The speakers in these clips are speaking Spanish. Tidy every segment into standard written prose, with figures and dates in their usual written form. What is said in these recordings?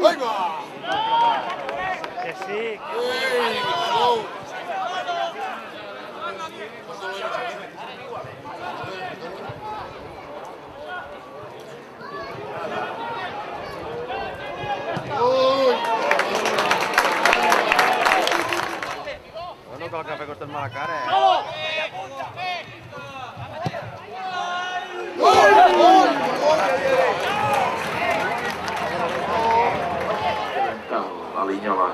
Bueno, cal que fer costat mala cara, La Linyola.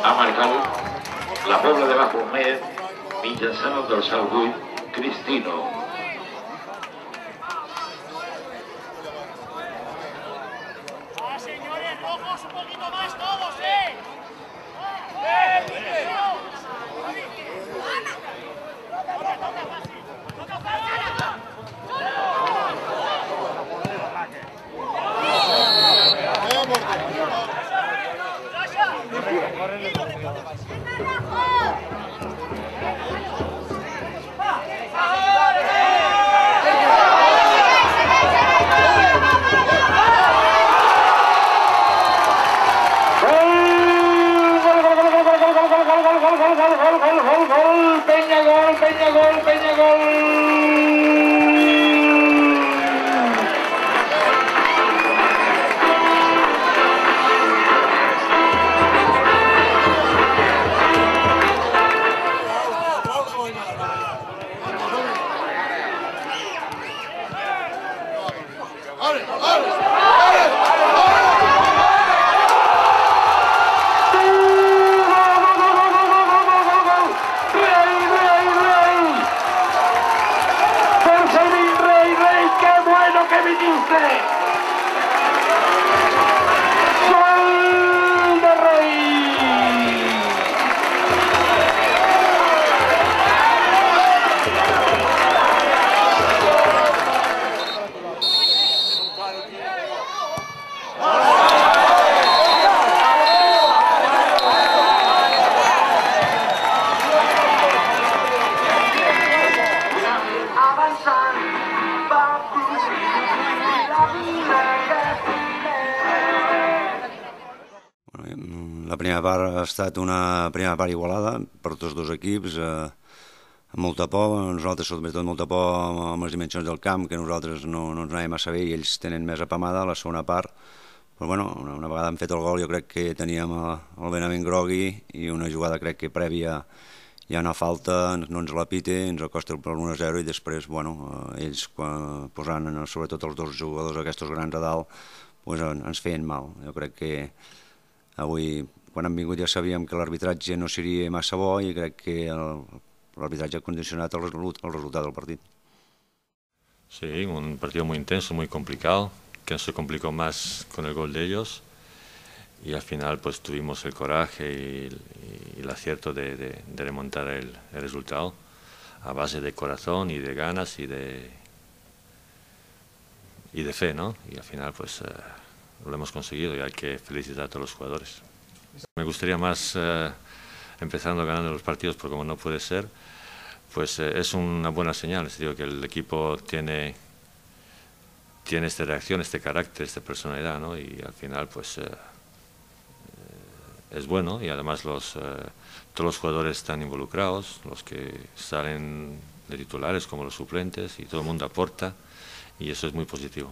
Ha marcat la Pobla de Baphomet mitjançant el dorsal 8, Cristino. Señores, rojos un poquito más todos, La primera part ha estat una primera part igualada per tots dos equips, amb molta por, nosaltres sobretot molta por amb les dimensions del camp, que nosaltres no ens anàvem massa bé i ells tenen més apamada. La segona part, però bueno, una vegada hem fet el gol jo crec que teníem el Benavent grogui i una jugada crec que prèvia hi ha una falta, no ens la pite, ens acosta per l'1-0 i després, bueno, ells posant sobretot els dos jugadors aquests grans a dalt, pues, ens feien mal. Jo crec que avui, quan hem vingut, ja sabíem que l'arbitratge no seria massa bo i crec que l'arbitratge ha condicionat el resultat del partit. Sí, un partido muy intenso, muy complicado, que se complicó más con el gol de ellos y al final pues tuvimos el coraje y el acierto de remontar el resultado a base de corazón y de ganas y de fe, ¿no? Y al final pues lo hemos conseguido y hay que felicitar a todos los jugadores. Me gustaría más empezando ganando los partidos, porque como no puede ser, pues es una buena señal. Es decir, que el equipo tiene esta reacción, este carácter, esta personalidad, ¿no? Y al final pues es bueno y además todos los jugadores están involucrados, los que salen de titulares como los suplentes, y todo el mundo aporta y eso es muy positivo.